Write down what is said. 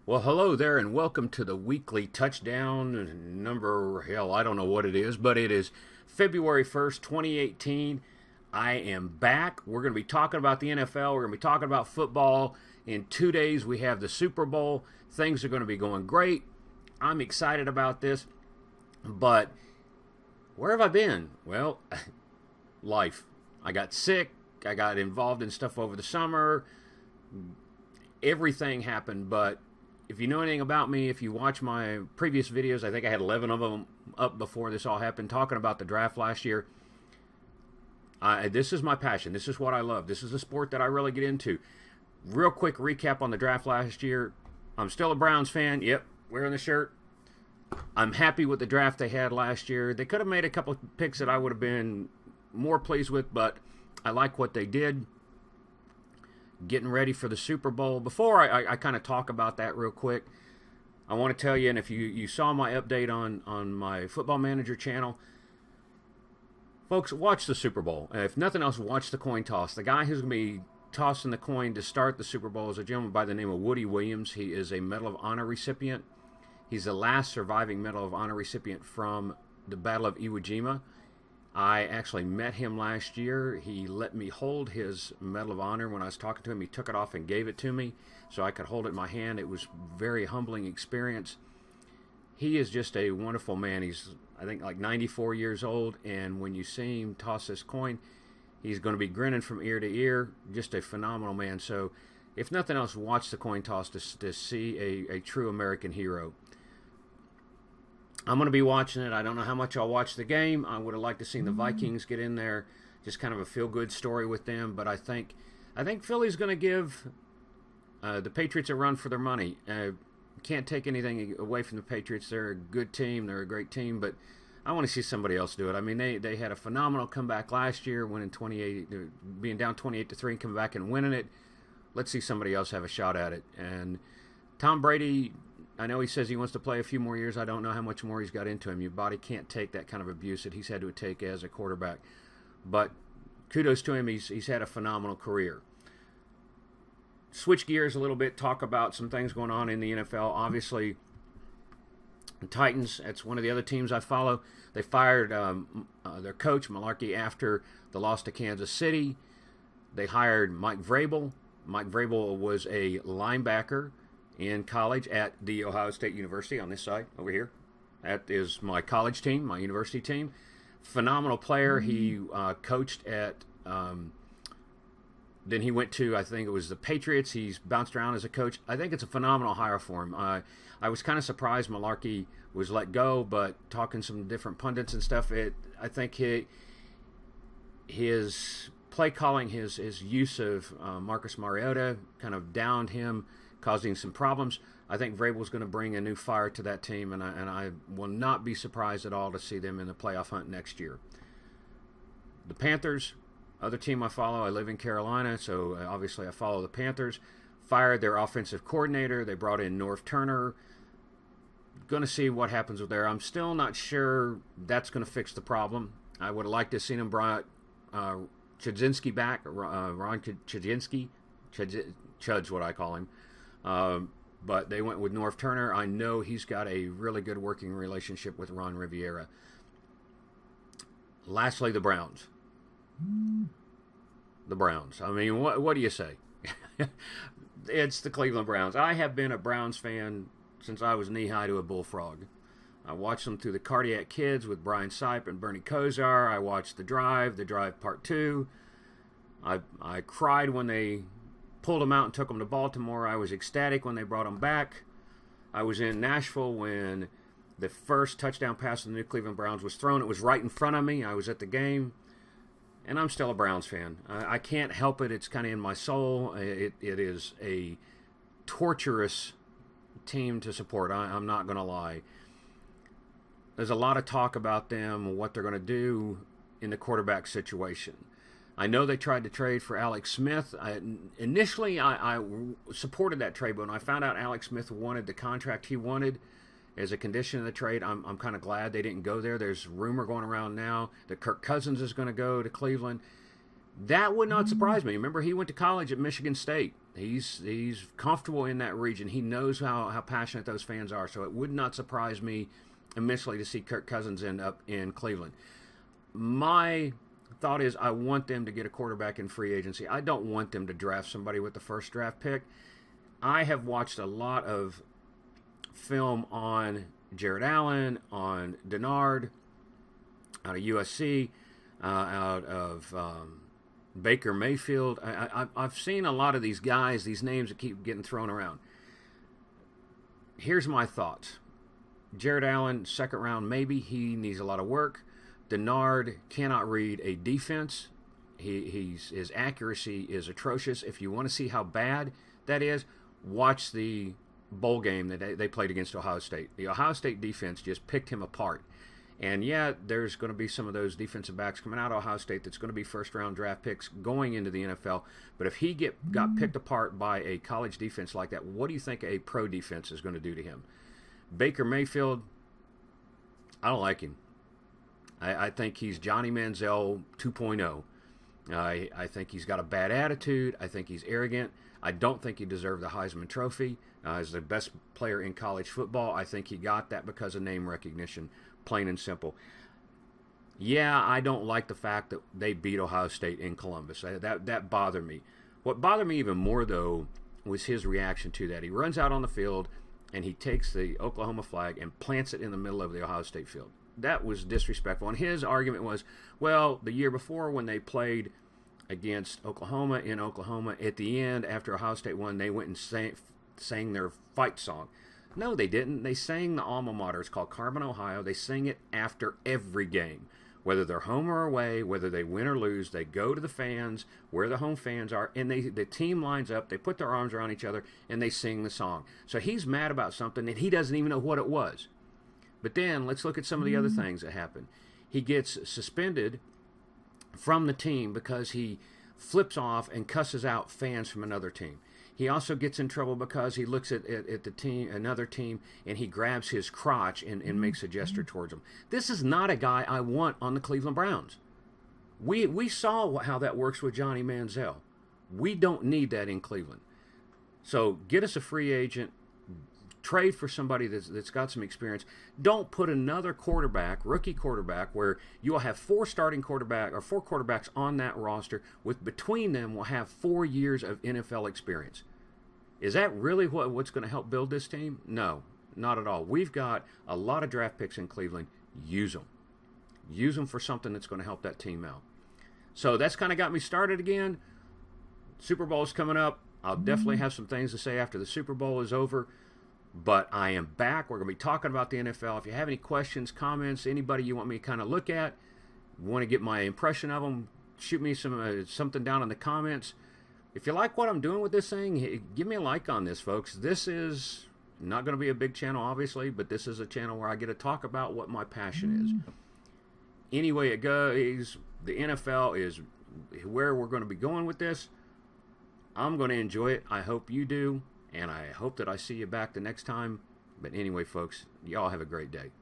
Well, hello there, and welcome to the weekly touchdown number. Hell, I don't know what it is, but it is February 1st, 2018. I am back. We're going to be talking about the NFL. We're going to be talking about football. In 2 days, we have the Super Bowl. Things are going to be going great. I'm excited about this. But where have I been? Well, life. I got sick. I got involved in stuff over the summer. Everything happened, but if you know anything about me, if you watch my previous videos, I think I had 11 of them up before this all happened, talking about the draft last year. This is my passion. This is what I love. This is the sport that I really get into. Real quick recap on the draft last year. I'm still a Browns fan. Yep, wearing the shirt. I'm happy with the draft they had last year. They could have made a couple of picks that I would have been more pleased with, but I like what they did. Getting ready for the Super Bowl. Before I kind of talk about that real quick, I want to tell you, and if you saw my update on my Football Manager channel, folks, watch the Super Bowl. If nothing else, watch the coin toss. The guy who's going to be tossing the coin to start the Super Bowl is a gentleman by the name of Woody Williams. He is a Medal of Honor recipient. He's the last surviving Medal of Honor recipient from the Battle of Iwo Jima. I actually met him last year. He let me hold his Medal of Honor. When I was talking to him, he took it off and gave it to me so I could hold it in my hand. It was a very humbling experience. He is just a wonderful man. He's, I think, like 94 years old, and when you see him toss this coin, he's going to be grinning from ear to ear. Just a phenomenal man. So if nothing else, watch the coin toss to see a true American hero. I'm going to be watching it. I don't know how much I'll watch the game. I would have liked to see the Vikings get in there. Just kind of a feel-good story with them. But I think Philly's going to give the Patriots a run for their money. Can't take anything away from the Patriots. They're a good team. They're a great team. But I want to see somebody else do it. I mean, they had a phenomenal comeback last year, winning 28, being down 28-3, and coming back and winning it. Let's see somebody else have a shot at it. And Tom Brady, I know he says he wants to play a few more years. I don't know how much more he's got into him. Your body can't take that kind of abuse that he's had to take as a quarterback. But kudos to him. He's had a phenomenal career. Switch gears a little bit, talk about some things going on in the NFL. Obviously, the Titans, that's one of the other teams I follow. They fired their coach, Mularkey, after the loss to Kansas City. They hired Mike Vrabel. Mike Vrabel was a linebacker in college at The Ohio State University on this side over here. That is my college team, my university team. Phenomenal player. He coached at, then he went to, I think it was the Patriots. He's bounced around as a coach. I think it's a phenomenal hire for him. I was kind of surprised Mularkey was let go, but talking some different pundits and stuff, I think his play calling, his use of Marcus Mariota kind of downed him, causing some problems. I think Vrabel's going to bring a new fire to that team, and I will not be surprised at all to see them in the playoff hunt next year. The Panthers, other team I follow. I live in Carolina, so obviously I follow the Panthers. Fired their offensive coordinator. They brought in Norv Turner. Going to see what happens with there. I'm still not sure that's going to fix the problem. I would have liked to have seen him brought Chudzinski back, Ron Chudzinski. Chud's what I call him. But they went with Norv Turner. I know he's got a really good working relationship with Ron Rivera. Lastly, the Browns. The Browns. I mean, what do you say? It's the Cleveland Browns. I have been a Browns fan since I was knee-high to a bullfrog. I watched them through the Cardiac Kids with Brian Sipe and Bernie Kosar. I watched The Drive Part 2. I cried when they pulled them out and took them to Baltimore. I was ecstatic when they brought them back. I was in Nashville when the first touchdown pass of the New Cleveland Browns was thrown. It was right in front of me. I was at the game, and I'm still a Browns fan. I can't help it. It's kind of in my soul. It is a torturous team to support. I'm not going to lie. There's a lot of talk about them, what they're going to do in the quarterback situation. I know they tried to trade for Alex Smith. Initially, I supported that trade, but when I found out Alex Smith wanted the contract he wanted as a condition of the trade, I'm kind of glad they didn't go there. There's rumor going around now that Kirk Cousins is going to go to Cleveland. That would not surprise me. Remember, he went to college at Michigan State. He's comfortable in that region. He knows how passionate those fans are. So it would not surprise me immensely to see Kirk Cousins end up in Cleveland. My thought is I want them to get a quarterback in free agency. I don't want them to draft somebody with the first draft pick. I have watched a lot of film on Jared Allen, on Denard, out of USC, out of Baker Mayfield. I've seen a lot of these guys, these names that keep getting thrown around. Here's my thoughts. Jared Allen, second round, maybe. He needs a lot of work. Denard cannot read a defense. His accuracy is atrocious. If you want to see how bad that is, watch the bowl game that they played against Ohio State. The Ohio State defense just picked him apart. And yeah, there's going to be some of those defensive backs coming out of Ohio State that's going to be first-round draft picks going into the NFL. But if he got picked apart by a college defense like that, what do you think a pro defense is going to do to him? Baker Mayfield, I don't like him. I think he's Johnny Manziel 2.0. I think he's got a bad attitude. I think he's arrogant. I don't think he deserved the Heisman Trophy. As the best player in college football, I think he got that because of name recognition, plain and simple. Yeah, I don't like the fact that they beat Ohio State in Columbus. That bothered me. What bothered me even more, though, was his reaction to that. He runs out on the field, and he takes the Oklahoma flag and plants it in the middle of the Ohio State field. That was disrespectful. And his argument was, well, the year before when they played against Oklahoma in Oklahoma, at the end, after Ohio State won, they went and sang their fight song. No, they didn't. They sang the alma mater. It's called Carbon, Ohio. They sing it after every game. Whether they're home or away, whether they win or lose, they go to the fans, where the home fans are, and the team lines up, they put their arms around each other, and they sing the song. So he's mad about something, and he doesn't even know what it was. But then let's look at some of the other things that happened. He gets suspended from the team because he flips off and cusses out fans from another team. He also gets in trouble because he looks at the team, another team, and he grabs his crotch and makes a gesture towards them. This is not a guy I want on the Cleveland Browns. We saw how that works with Johnny Manziel. We don't need that in Cleveland. So get us a free agent. Trade for somebody that's got some experience. Don't put another quarterback, rookie quarterback, where you will have four quarterbacks on that roster with between them will have 4 years of NFL experience. Is that really what's going to help build this team? No, not at all. We've got a lot of draft picks in Cleveland. Use them. Use them for something that's going to help that team out. So that's kind of got me started again. Super Bowl's coming up. I'll definitely have some things to say after the Super Bowl is over. But I am back. We're going to be talking about the NFL. If you have any questions, comments, anybody you want me to kind of look at, want to get my impression of them, shoot me something down in the comments. If you like what I'm doing with this thing, give me a like on this, folks. This is not going to be a big channel, obviously, but this is a channel where I get to talk about what my passion is. Anyway it goes, the NFL is where we're going to be going with this. I'm going to enjoy it. I hope you do. And I hope that I see you back the next time. But anyway, folks, y'all have a great day.